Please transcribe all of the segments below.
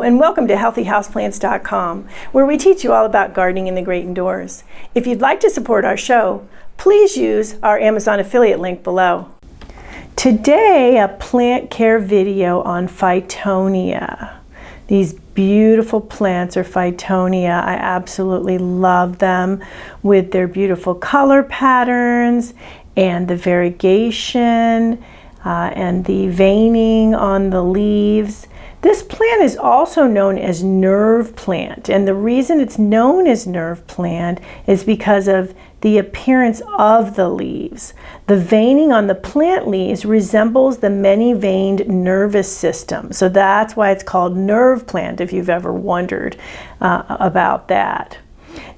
and welcome to healthyhouseplants.com, where we teach you all about gardening in the great indoors. If you'd like to support our show, please use our Amazon affiliate link below. Today, a plant care video on Fittonia. These beautiful plants are Fittonia. I absolutely love them with their beautiful color patterns and the variegation and the veining on the leaves. This plant is also known as nerve plant, and the reason it's known as nerve plant is because of the appearance of the leaves. The veining on the plant leaves resembles the many-veined nervous system, so that's why it's called nerve plant, if you've ever wondered about that.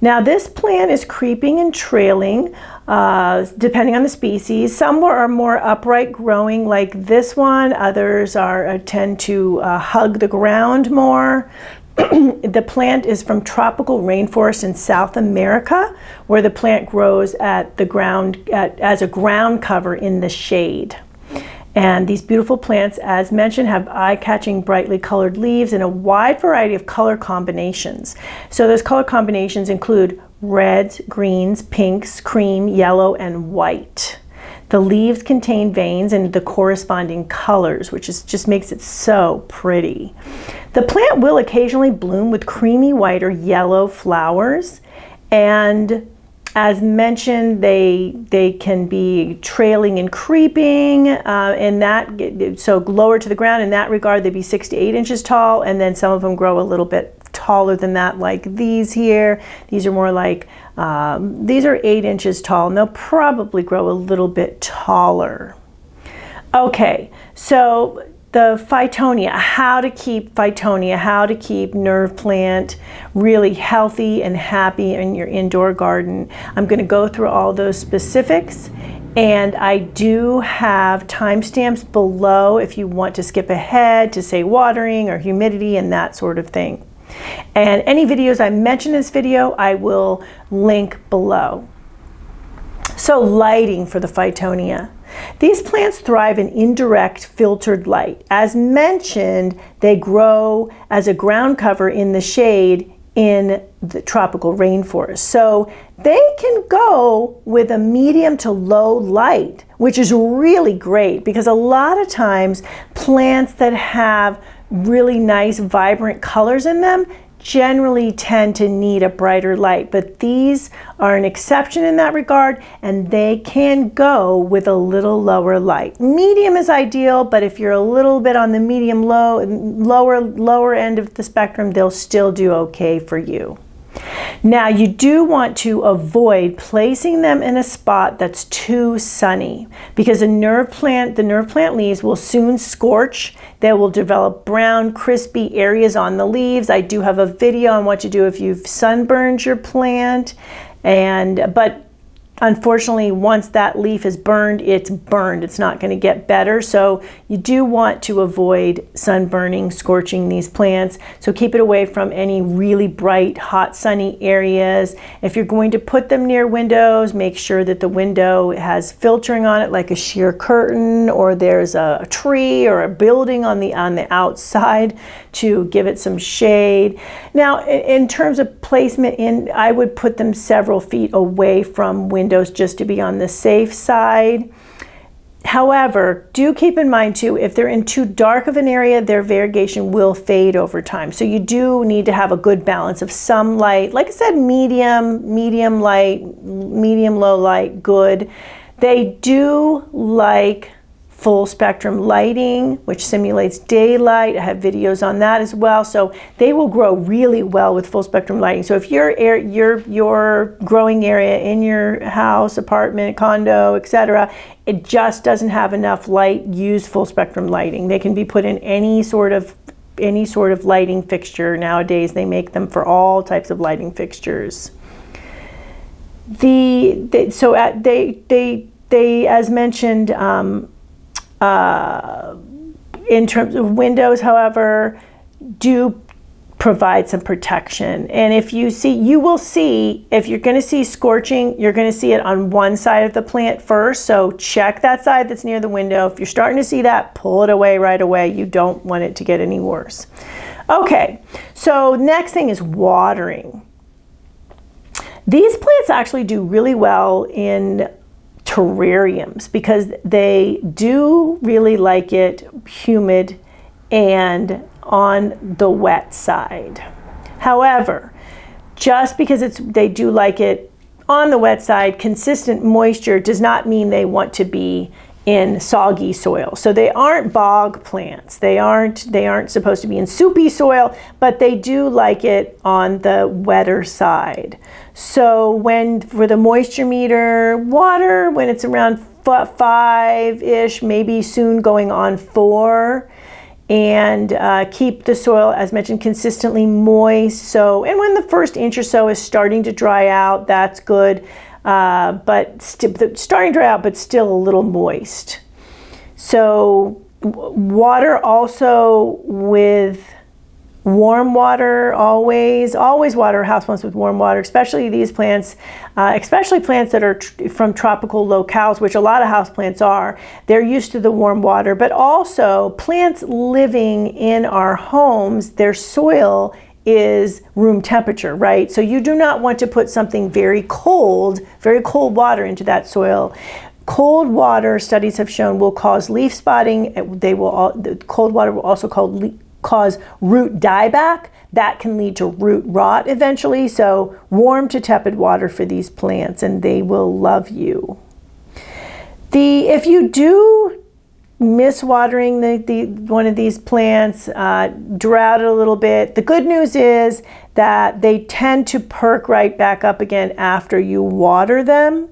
Now this plant is creeping and trailing depending on the species. Some are more upright growing like this one. Others tend to hug the ground more. The plant is from tropical rainforest in South America, where the plant grows at the ground as a ground cover in the shade. And these beautiful plants, as mentioned, have eye-catching, brightly colored leaves and a wide variety of color combinations. So those color combinations include reds, greens, pinks, cream, yellow, and white. The leaves contain veins and the corresponding colors, which just makes it so pretty. The plant will occasionally bloom with creamy white or yellow flowers, and as mentioned, they can be trailing and creeping, so lower to the ground. In that regard, they'd be 6 to 8 inches tall, and then some of them grow a little bit taller than that, like these here. These are more like, these are 8 inches tall, and they'll probably grow a little bit taller. Okay, so the Fittonia, how to keep nerve plant really healthy and happy in your indoor garden. I'm going to go through all those specifics, and I do have timestamps below if you want to skip ahead to say watering or humidity and that sort of thing. And any videos I mention in this video, I will link below. So lighting for the Fittonia. These plants thrive in indirect filtered light. As mentioned, they grow as a ground cover in the shade in the tropical rainforest. So they can go with a medium to low light, which is really great because a lot of times plants that have really nice, vibrant colors in them generally tend to need a brighter light, but these are an exception in that regard, and they can go with a little lower light. Medium is ideal, but if you're a little bit on the medium lower end of the spectrum, they'll still do okay for you. Now you do want to avoid placing them in a spot that's too sunny, because the nerve plant leaves will soon scorch. They will develop brown, crispy areas on the leaves. I do have a video on what to do if you've sunburned your plant, but unfortunately, once that leaf is burned, it's burned. It's not going to get better. So you do want to avoid sunburning, scorching these plants. So keep it away from any really bright, hot, sunny areas. If you're going to put them near windows, make sure that the window has filtering on it, like a sheer curtain, or there's a tree or a building on the outside to give it some shade. Now, in terms of placement, I would put them several feet away from windows just to be on the safe side. However, do keep in mind too, if they're in too dark of an area, their variegation will fade over time. So you do need to have a good balance of some light. Like I said, medium light, medium low light, good. They do like full spectrum lighting, which simulates daylight. I have videos on that as well. So they will grow really well with full spectrum lighting. So if your growing area in your house, apartment, condo, etc., it just doesn't have enough light, use full spectrum lighting. They can be put in any sort of lighting fixture. Nowadays they make them for all types of lighting fixtures. They as mentioned, in terms of windows, however, do provide some protection. And if you will see, if you're going to see scorching, you're going to see it on one side of the plant first. So check that side that's near the window. If you're starting to see that, pull it away right away. You don't want it to get any worse. Okay, so next thing is watering. These plants actually do really well in terrariums because they do really like it humid and on the wet side. However, just because they do like it on the wet side, consistent moisture does not mean they want to be in soggy soil. So they aren't bog plants. They aren't supposed to be in soupy soil, but they do like it on the wetter side. So for the moisture meter, water when it's around 5-ish, maybe soon going on 4, and keep the soil, as mentioned, consistently moist. And when the first inch or so is starting to dry out, that's good. But starting to dry out, but still a little moist. So water also with warm water, always water houseplants with warm water, especially these plants, especially plants that are from tropical locales, which a lot of houseplants are. They're used to the warm water, but also plants living in our homes, their soil is room temperature, right? So you do not want to put something very cold water into that soil. Cold water, studies have shown, will cause leaf spotting. The cold water will also cause root dieback. That can lead to root rot eventually. So warm to tepid water for these plants, and they will love you. If you do miss watering one of these plants, drought it a little bit, the good news is that they tend to perk right back up again after you water them.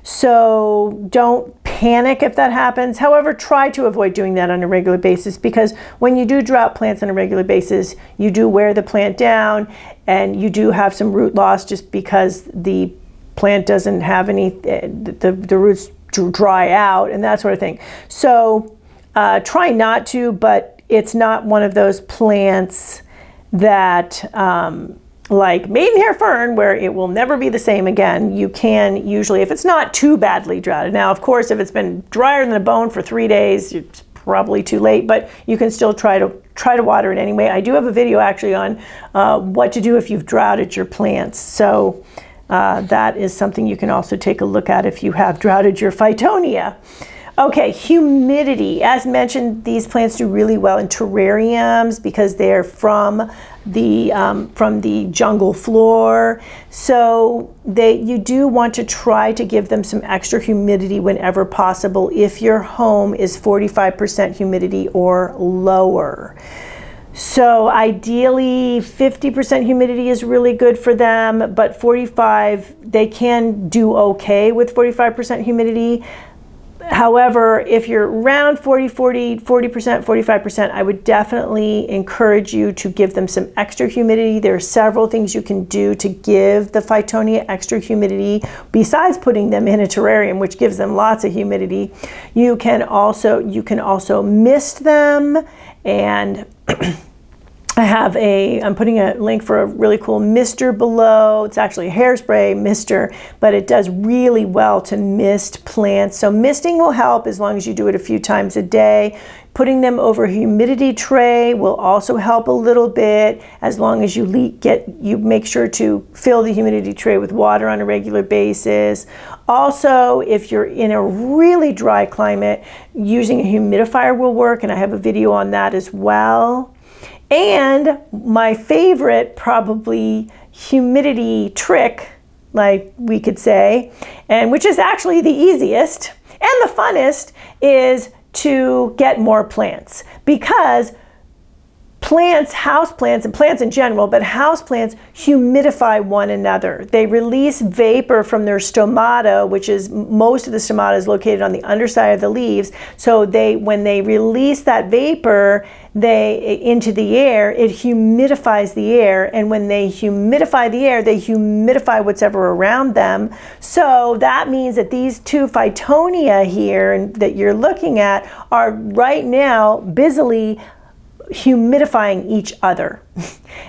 So don't panic if that happens. However, try to avoid doing that on a regular basis, because when you do drought plants on a regular basis, you do wear the plant down and you do have some root loss just because the plant doesn't have any, the roots dry out and that sort of thing. So try not to, but it's not one of those plants that like maidenhair fern, where it will never be the same again. You can usually, if it's not too badly droughted. Now, of course, if it's been drier than a bone for 3 days, it's probably too late, but you can still try to water it anyway. I do have a video actually on what to do if you've droughted your plants. So that is something you can also take a look at if you have droughted your Fittonia. Okay, humidity. As mentioned, these plants do really well in terrariums because they're from the jungle floor. So you do want to try to give them some extra humidity whenever possible if your home is 45% humidity or lower. So ideally 50% humidity is really good for them, but 45, they can do okay with 45% humidity. However, if you're around 40%, 45%, I would definitely encourage you to give them some extra humidity. There are several things you can do to give the Fittonia extra humidity besides putting them in a terrarium, which gives them lots of humidity. You can also mist them, and I'm putting a link for a really cool mister below. It's actually a hairspray mister, but it does really well to mist plants. So misting will help as long as you do it a few times a day. Putting them over a humidity tray will also help a little bit, as long as you make sure to fill the humidity tray with water on a regular basis. Also, if you're in a really dry climate, using a humidifier will work, and I have a video on that as well. And my favorite probably humidity trick, like we could say, and which is actually the easiest and the funnest, is to get more plants, because plants, houseplants, and plants in general, but houseplants humidify one another. They release vapor from their stomata, which is, most of the stomata is located on the underside of the leaves. So when they release that vapor into the air, it humidifies the air. And when they humidify the air, they humidify what's ever around them. So that means that these two Fittonia here that you're looking at are right now busily humidifying each other,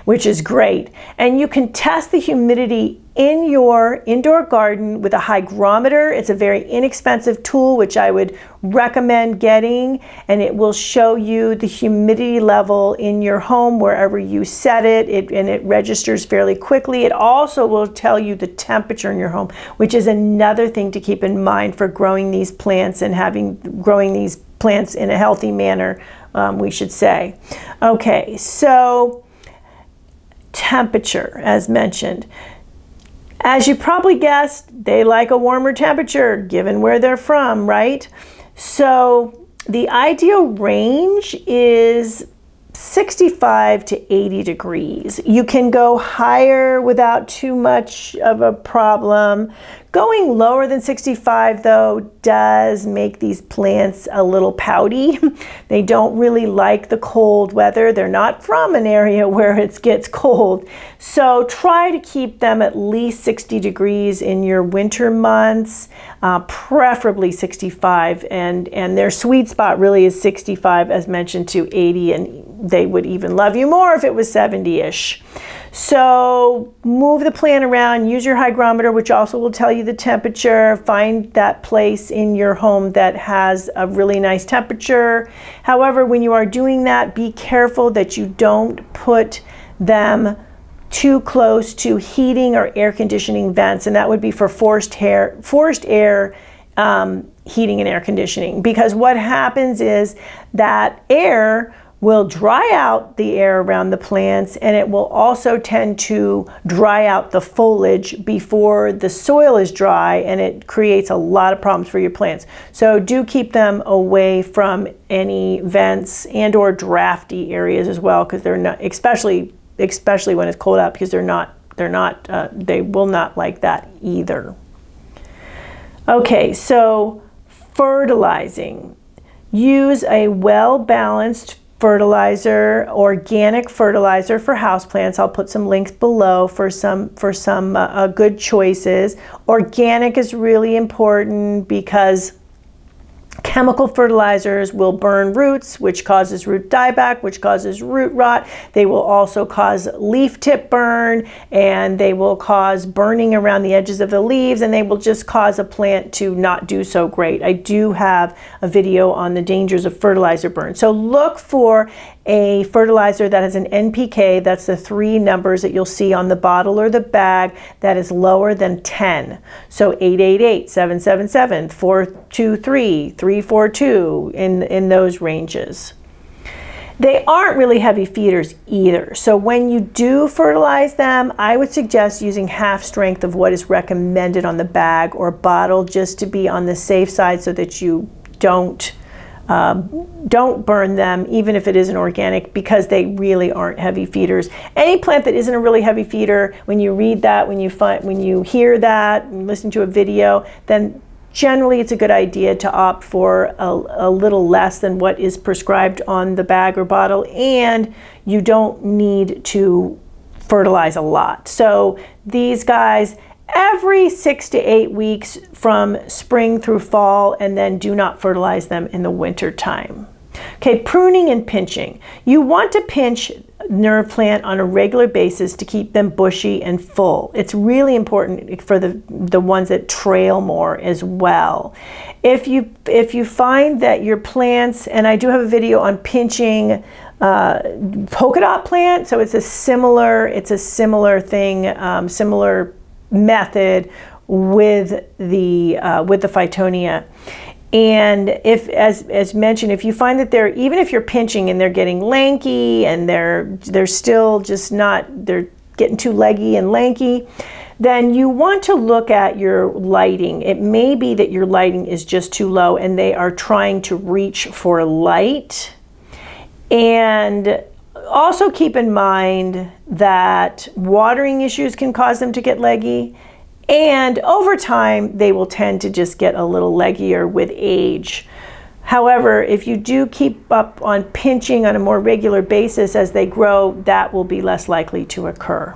which is great. And you can test the humidity in your indoor garden with a hygrometer. It's a very inexpensive tool, which I would recommend getting, and it will show you the humidity level in your home wherever you set it, and it registers fairly quickly. It also will tell you the temperature in your home, which is another thing to keep in mind for growing these plants and growing these plants in a healthy manner, we should say. Okay, so temperature, as mentioned. As you probably guessed, they like a warmer temperature given where they're from, right? So the ideal range is 65 to 80 degrees. You can go higher without too much of a problem. Going lower than 65 though does make these plants a little pouty. They don't really like the cold weather. They're not from an area where it gets cold. So try to keep them at least 60 degrees in your winter months, preferably 65. And their sweet spot really is 65, as mentioned, to 80, and they would even love you more if it was 70-ish. So move the plant around, use your hygrometer, which also will tell you the temperature. Find that place in your home that has a really nice temperature. However, when you are doing that, be careful that you don't put them too close to heating or air conditioning vents, and that would be for forced air heating and air conditioning, because what happens is that air will dry out the air around the plants, and it will also tend to dry out the foliage before the soil is dry, and it creates a lot of problems for your plants. So do keep them away from any vents and or drafty areas as well, because they're not, especially when it's cold out, because they will not like that either. Okay, so fertilizing. Use a well-balanced fertilizer, organic fertilizer for houseplants. I'll put some links below for some good choices. Organic is really important because chemical fertilizers will burn roots, which causes root dieback, which causes root rot. They will also cause leaf tip burn, and they will cause burning around the edges of the leaves, and they will just cause a plant to not do so great. I do have a video on the dangers of fertilizer burn. So look for a fertilizer that has an NPK, that's the 3 numbers that you'll see on the bottle or the bag, that is lower than 10. So 888, 777, 423, 342, in those ranges. They aren't really heavy feeders either. So when you do fertilize them, I would suggest using half strength of what is recommended on the bag or bottle, just to be on the safe side, so that you don't burn them, even if it isn't organic, because they really aren't heavy feeders. Any plant that isn't a really heavy feeder, when you read that, when you hear that and listen to a video, then generally it's a good idea to opt for a little less than what is prescribed on the bag or bottle, and you don't need to fertilize a lot. So these guys, every 6 to 8 weeks from spring through fall, and then do not fertilize them in the winter time. Okay, pruning and pinching. You want to pinch nerve plant on a regular basis to keep them bushy and full. It's really important for the ones that trail more as well. If you find that your plants, and I do have a video on pinching polka dot plant, so it's a similar thing, similar method with the Fittonia. And if, as mentioned, if you find that even if you're pinching and they're getting lanky and they're still just not, they're getting too leggy and lanky, then you want to look at your lighting. It may be that your lighting is just too low and they are trying to reach for light. And also keep in mind that watering issues can cause them to get leggy, and over time they will tend to just get a little leggier with age. However, if you do keep up on pinching on a more regular basis as they grow, that will be less likely to occur.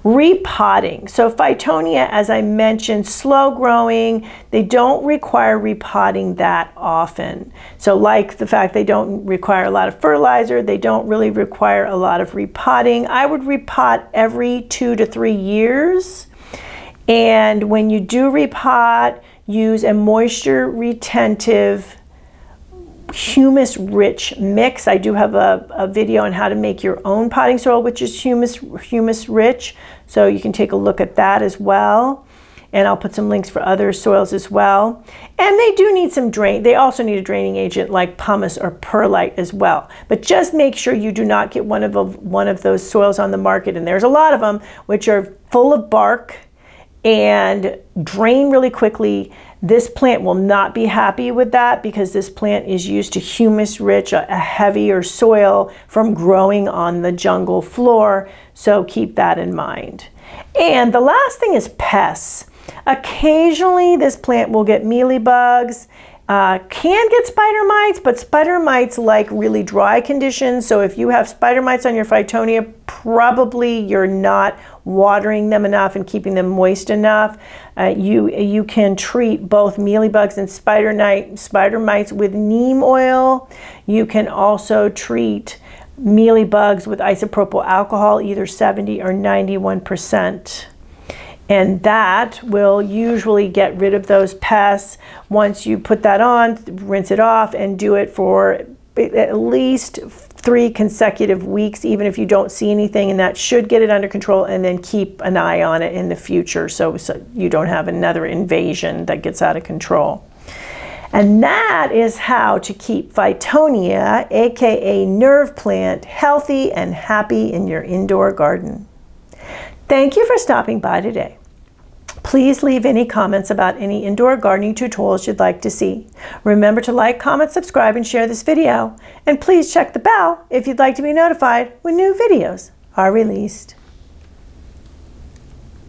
Repotting. So Fittonia, as I mentioned, slow growing. They don't require repotting that often. So like the fact they don't require a lot of fertilizer, they don't really require a lot of repotting. I would repot every 2 to 3 years. And when you do repot, use a moisture retentive, humus rich mix. I do have a video on how to make your own potting soil, which is humus rich. So you can take a look at that as well. And I'll put some links for other soils as well. And they do need some drain. They also need a draining agent like pumice or perlite as well. But just make sure you do not get one of those soils on the market. And there's a lot of them which are full of bark and drain really quickly. This plant will not be happy with that because this plant is used to humus rich, a heavier soil from growing on the jungle floor. So keep that in mind. And the last thing is pests. Occasionally this plant will get mealybugs, can get spider mites, but spider mites like really dry conditions. So if you have spider mites on your Fittonia, probably you're not watering them enough and keeping them moist enough. You can treat both mealybugs and spider mites with neem oil. You can also treat mealybugs with isopropyl alcohol, either 70 or 91%. And that will usually get rid of those pests. Once you put that on, rinse it off and do it for at least 3 consecutive weeks, even if you don't see anything, and that should get it under control. And then keep an eye on it in the future so you don't have another invasion that gets out of control. And that is how to keep Fittonia, aka nerve plant, healthy and happy in your indoor garden. Thank you for stopping by today. Please leave any comments about any indoor gardening tutorials you'd like to see. Remember to like, comment, subscribe, and share this video. And please check the bell if you'd like to be notified when new videos are released.